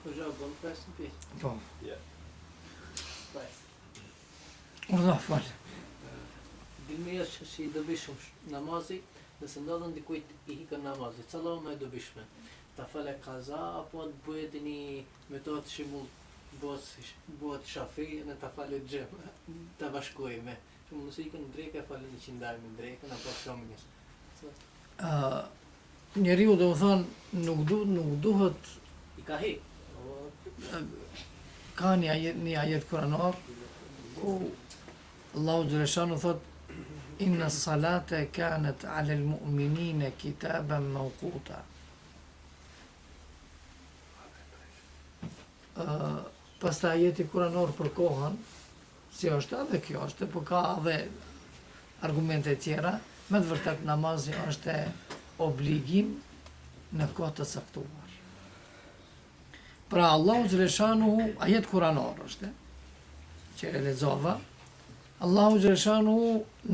Hoxha, bën pesë pi. Po. Pesë. Allah fal. Dilmi është që i dobishëm namazi, nëse ndodhen dikujt i hikën namazi, cëllo më e dobishme. Ta fale kaza apo të bëhet një metodë shimull bëhet shafi në ta fale xhem, ta bashkojmë. Shumë nëse ikën dreka fale 100 darë në drekën apo shomës. Njeriu do të thonë nuk duhet I ka hik. ka një ajet kuranor ku Allahu Gjereshanu thot inna salate kanat ala al-mu'minina kitaban mawquta. Pastaj ajeti kuranor për kohën, si është edhe kjo është, por ka edhe argumente tjera, me të vërtet namazi është obligim në kohë të caktuar. Pra Allahu Gjereshanu, ajet kuranor është, që e lexova, Allahu Gjereshanu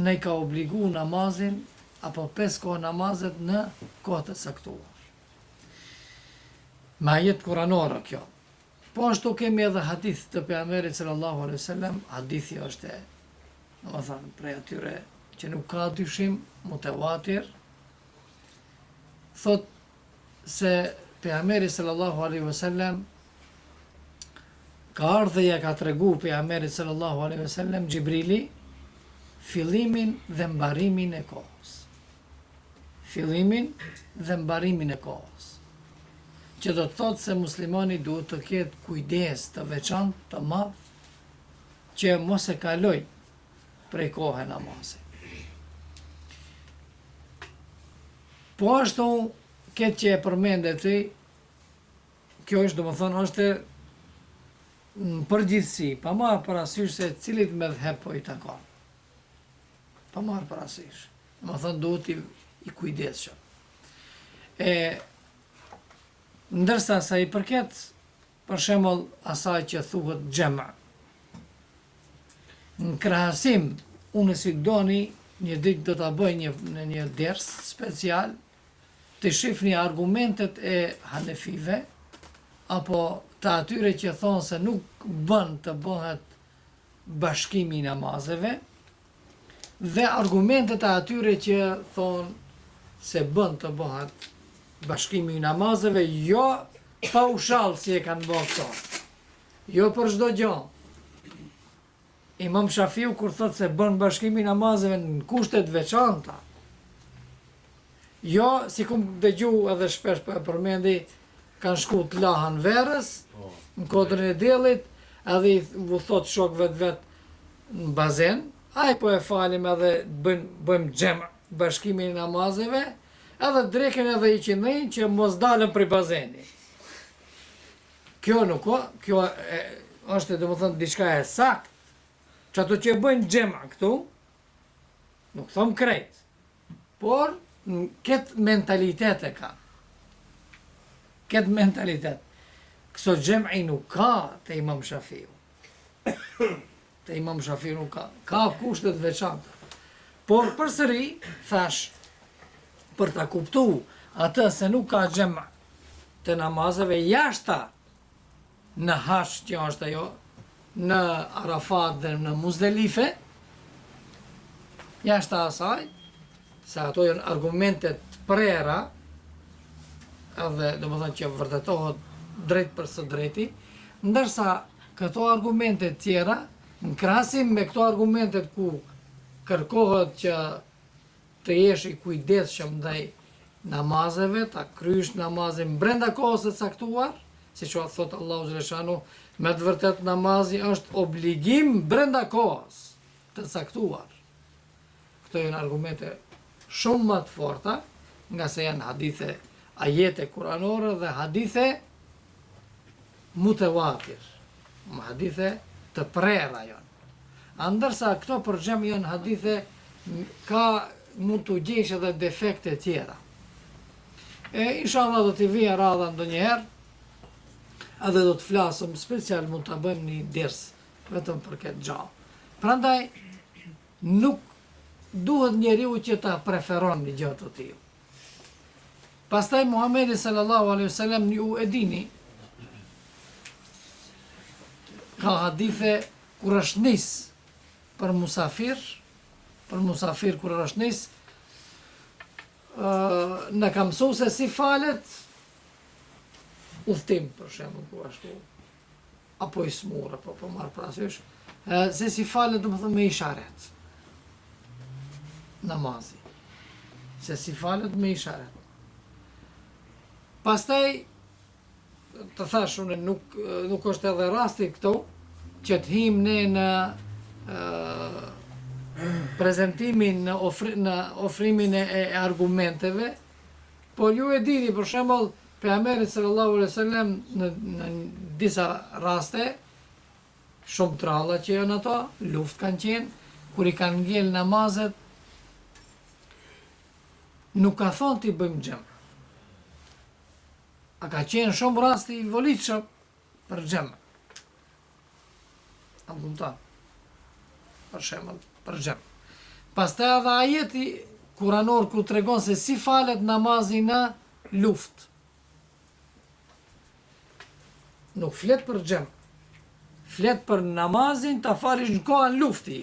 ne ka obligu namazin, apo 5 kohë namazet në kohë të caktuar. Me ajet kuranore kjo. Po ashtu kemi edhe hadith të pejgamberit sallallahu alaihi wasallam, hadithi është, domethënë prej atyre që nuk ka dyshim, mutawatir, thot se pejgamberi sallallahu alaihi wasallam ka ardhur dhe ja ka tregu pejgamberit sallallahu alaihi wasallam Xhibrili fillimin dhe mbarimin e kohës. Fillimin dhe mbarimin e kohës. Që do të thotë se muslimani duhet të ketë kujdes të veçantë të madh që mos e kaloj prej kohë namazit. Po ashtu këtë që e përmendet ti, kjo është domethënë është në përgjithësi, pa marrë parasysh se cilit medhheb po i takon. Pa marrë parasysh. Domethënë duhet i kujdesshëm. Ndërsa sa i përket, për shembull, asaj që thuhet xhema. Në krahasim, unë si doni një ditë do ta bëj një ders special të shifni argumentet e hanefive apo të atyre që thonë se nuk bën të bëhet bashkimi i namazeve dhe argumentet e atyre që thonë se bën të bëhet bashkimi i namazeve, jo paushall si e kanë bërë këto. Jo për çdo gjë. Imam Shafiu kur thot se bën bashkimi i namazeve në kushte të veçanta. Jo, si kum dëgju edhe shpesh po e përmendi, kanë shku të lahan verës, në kodrën e diellit, edhe i thot shokëve të vet në bazen, ai po e falim edhe bëjmë xhem bashkimin e namazeve, edhe dreken edhe i qindhin që mos dalën prej bazeni. Kjo nuk ka, kjo është domethënë diçka e saktë. Që ato që bëjnë xhema këtu, nuk thom krejt, por këtë mentalitet e ka. Këtë mentalitet. Këso xhem'i nuk ka të Imam Shafiu. Të Imam Shafiu nuk ka. Ka kushtet veçanta. Por përsëri, thash, për ta kuptu atë se nuk ka xhema të namazeve jashta në hash që është ajo, në Arafat dhe në Muzdelife, jashta asaj, se ato janë argumentet prera, edhe domethënë që vërtetohet drejt për së drejti, ndërsa këto argumentet tjera, në krahasim me këto argumentet ku kërkohet që të jesh i kujdesshëm ndaj namazeve, ta kryesh namazin brenda kohës së caktuar, siç thot Allahu xhaleshanu, me të vërtet namazi është obligim brenda kohës të caktuar. Këto janë argumente shumë më të forta, nga se janë hadithe, ajete kuranore dhe hadithe mutawatir, hadithe të prera janë. Ndërsa këto për xhem janë hadithe mund të gjesh edhe defekte tjera. Inshallah do t'i vija radha ndonjëherë, edhe do të flasëm special, mund të bëjmë një ders vetëm për këtë gjallë. Prandaj, nuk duhet njeriu që ta preferon një gjë të tillë. Pastaj Muhamedi sallallahu alaihi wasallam ju e dini ka hadithe kur është nis për musafir kur është nis, në ka mësu se si falet udhtim, për shembull, ku ashtu, apo i smur, apo po marr parasysh, se si falet domethënë me isharet. Namazi. Se si falet me isharet. Pastaj të thash unë nuk është edhe rasti këtu që të him ne në prezentimin në ofrimin e argumenteve, por ju e dini për shembull pejgamberi sallallahu alaihi wasallam në disa raste shumë të ralla që janë ato, luftë kanë qenë, kur i kanë ngel namazet, nuk ka thonë t'i bëjmë xhem. A ka qenë shumë rasti i volitshëm për xhem. A më kupton? Për shembull, për xhem. Pastaj edhe ajeti kuranor ku tregon se si falet namazi në luftë. Nuk flet për xhem. Flet për namazin ta falish në kohën lufti.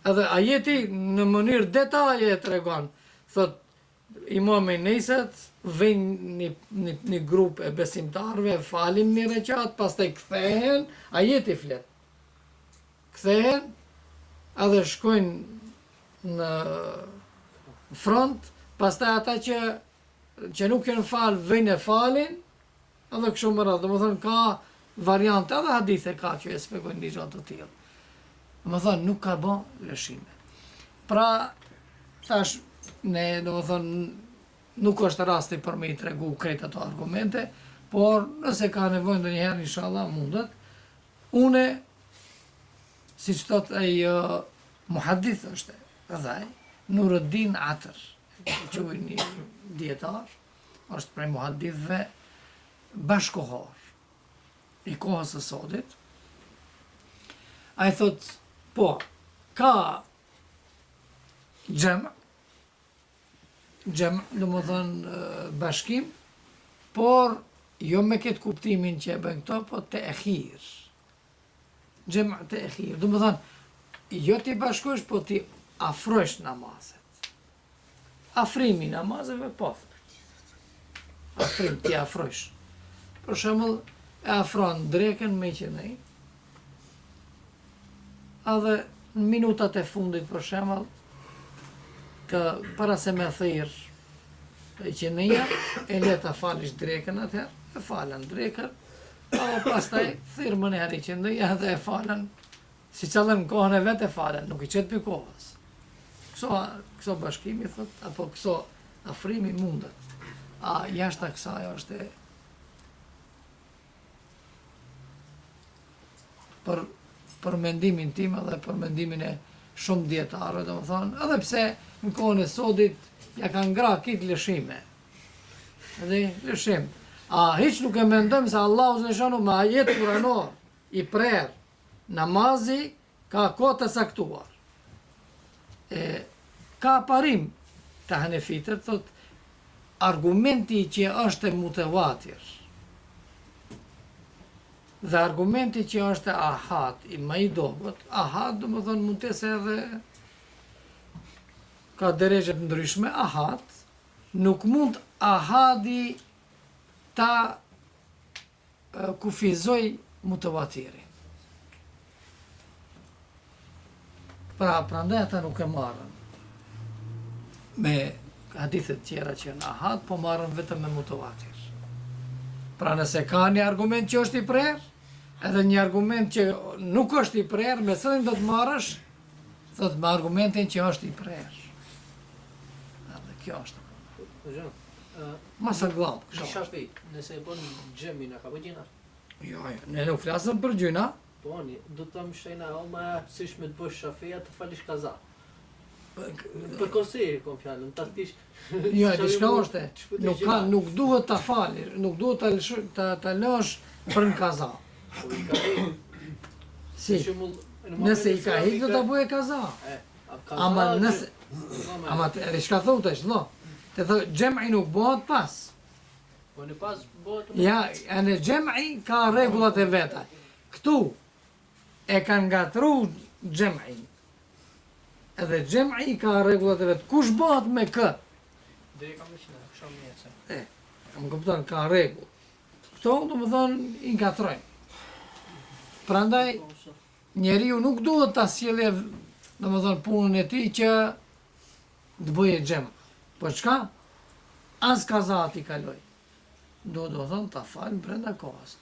Edhe ajeti në mënyrë detaje e tregon. Thot imami niset, vjen një grup e besimtarve, falin një rekat, pastaj kthehen, ajeti flet. Kthehen, edhe shkojnë në front, pastaj ata që nuk janë fal, vjen e falin, edhe kështu më radhë. Domethënë ka variante, edhe hadithe ka që e shpjegojnë një gjë të tillë. Domethënë nuk ka bë lëshime. Pra, thash, ne domethënë nuk është rasti për me I tregu krejt ato argumente, por nëse ka nevojë ndonjëherë inshallah mundet. Une, siç thot ai muhaddith është, edhe ai Nuruddin Atër, e quajnë një dietar, është prej muhaddithëve bashkohor I kohës së sotit. Ai thot, po, ka xhem, do më thënë bashkim, por jo me këtë kuptimin që e bën këto, po të ekhir. Xhem të ekhir. Do më thënë, jo t'i bashkosh, po t'i afrosh namazet. Afrimi namazeve, po. Afrim, t'i afrosh. Për shembull, e afron drekën me qenej, edhe në minutat e fundit, për shembull, para se me thirr qeneja, e le ta falish drekën atëherë, e falen drekën, apo pastaj thirr më herë qeneja dhe e falen, si qallën kohën e vet e falen, nuk I qet për kohës. Këso bashkimi thot, apo këso afrimi mundet. A jashta kësaj është për mendimin tim edhe për mendimin e shumë dietarëve, domethënë, edhe pse në kohën e sotit ja kanë ngra kitë lëshime. Edhe lëshim. A hiç nuk e mendojmë se Allahu xhaleshanu me ajet kuranor I prer namazi ka kohë të saktuar. Ka parim të hanefitët, thot argumenti që është mutawatir dhe argumenti që është ahad, I më I dobët, ahad do më thonë mund të se edhe ka derexhe të ndryshme, ahad, nuk mund ahadi ta kufizoj mutawatirin. Prandaj ata nuk e marrën me hadithet tjera që janë ahad, po marrën vetëm me mutawatir. Pra nëse ka një argument që është I prerë, edhe një argument që nuk është I prerë, me cilin do të marrësh, thot me argumentin që është I prerë. Edhe kjo është. Masa glam. Në shafi, nëse e bën xhemin a ka bë gjina? Jo, ne nuk flasëm për gjyna. Po, do të them shejna, o ma siç me të bësh shafia të falish kaza. Për konsill kom fjalën, ta tish. Jo, diçka është. Nuk duhet ta falish, nuk duhet ta lësh për në kaza. Si? Nëse I ka hik do ta bëje kaza. Ama nëse e çka thotesh, no? Të thotë xhem'i nuk bëhet pas. Po në pas bëhet. Ja, në xhem'i ka rregullat e veta. Këtu e kanë ngatru xham'in. Edhe xham'i ka rregullat e vet. Kush bëhet me kë? Deri kam qenë, kisha mjece. Më kupton, ka rregull. Këto do më thonë i ngatrojnë. Prandaj njeriu nuk duhet ta sjellë do më thonë punën e tij që të bëje xhem. Po çka? As kazati kaloj. Do thonë ta fal brenda kohës.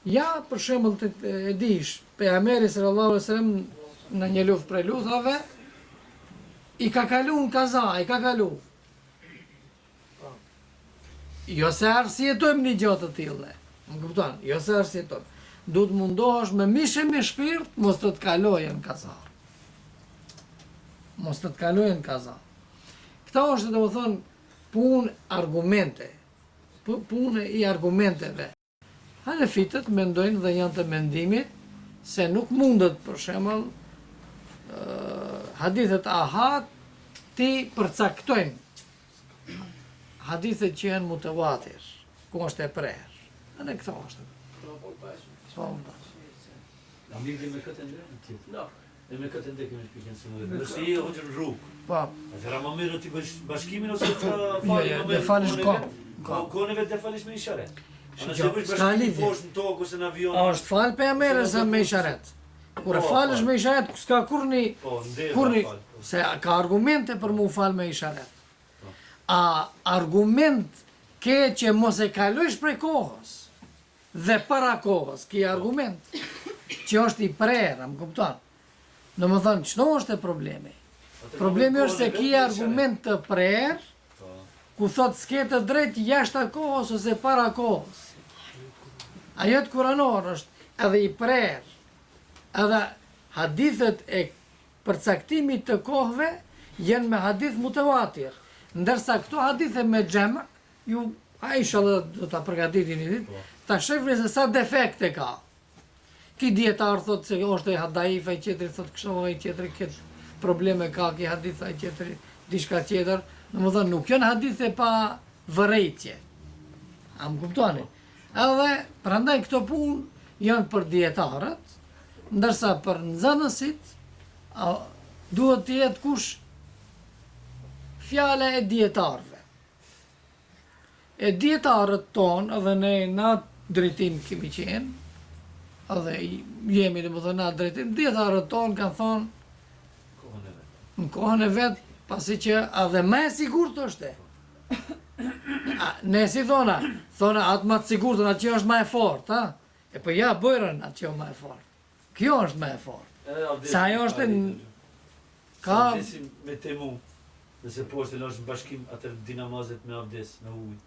Ja, për shembull të e dish, pejgamberi sallallahu alajhi wasallam në një luftë prej luftave i ka kalu në kaza, i ka kalu. Jo se arsjetojmë një gjatë të tillë. Më kupton? Jo se arsjetojmë. Duhet mundohesh me mishe me shpirt, mos të kalojë në kaza. Mos të kalojë në kaza. Këta është do të thonë punë argumente. Punë i argumenteve. Hanefitët mendojnë dhe janë të mendimit se nuk mundet për shembull hadithet ahad ti përcaktojnë hadithet që janë mutawatir, ku është e prerë. Në këto është. Po. Amici me këtë ndërtim. No. E me këtë ndërtim është pikën se më. Nëse je hoxhën rrugë. Po. Atëra më mirë ti bësh bashkimin ose të Dhe falish kohë. Kohën vetë falish me isharet. Nëse Jo, bësh s'ka bashkimin lidhje. poshtë në tokë ose në avion. Është fal pejgamberi sa me isharet. Kur Po, falësh po. me isharet, s'ka kurni Po, ndezë. kurni se ka argumente për mu fal me isharet. A argument ke që mos e kalojsh prej kohës dhe para kohës, ki argument që është i prerë, më kupton? Në më thënë, qëto është e problemi? Problemi është se ki argument të prerë, ku thot s'ke të drejt jashtë kohës ose para kohës. Ajet kuranor është edhe i prerë, edhe hadithet e përcaktimit të kohëve jenë me hadith mutawatir, ndërsa këto hadithe me xhem, ju a inshallah do ta përgatitin një ditë, ta shefni se sa defekte ka. Ki dietar thot se është e hadaifa, i tjetri thot kështu, i tjetri këtë probleme ka, ki haditha, i tjetri diçka tjetër. Domethënë nuk janë hadithe pa vërejtje. A më kuptoni? Edhe prandaj këto punë janë për dietarët, ndërsa për nxënësit duhet të jetë kush fjala e dietarëve. E dietarët tonë, edhe ne në atë drejtim kemi qenë, edhe jemi domethënë në atë drejtim, dietarët tonë kanë thonë në kohën e vet, pasi që edhe më e sigurt është. Ne si thona atë më të sigurt, atë që është më e fortë, ha? E po ja bërën atë që është më e fortë. Kjo është më e fortë. Sa ajo është ka me temu. Nëse poshtë lësh në bashkim atë di namazet me abdes, me ujë.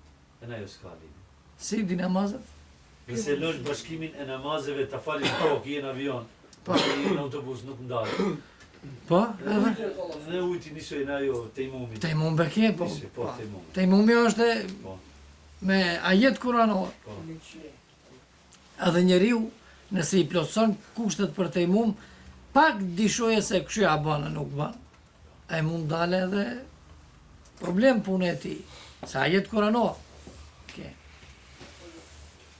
E na jo s'ka lidhje. si di namazet? Nëse lësh bashkimin e namazeve ta falish tokë, je në avion. Po. Je në autobus nuk ndalë. Po, edhe Në ujti nisoj në ajo tejmumit. tejmum beke, po. Nisoj, po tejmum. Tejmumi është Po. me ajet kuranor. Po. Edhe njeriu, nëse i plotson kushtet për tejmum, pak dishoje se kështu ja bën nuk bën. Ai mund dalë edhe problem punë e tij. Sa ajet kuranor.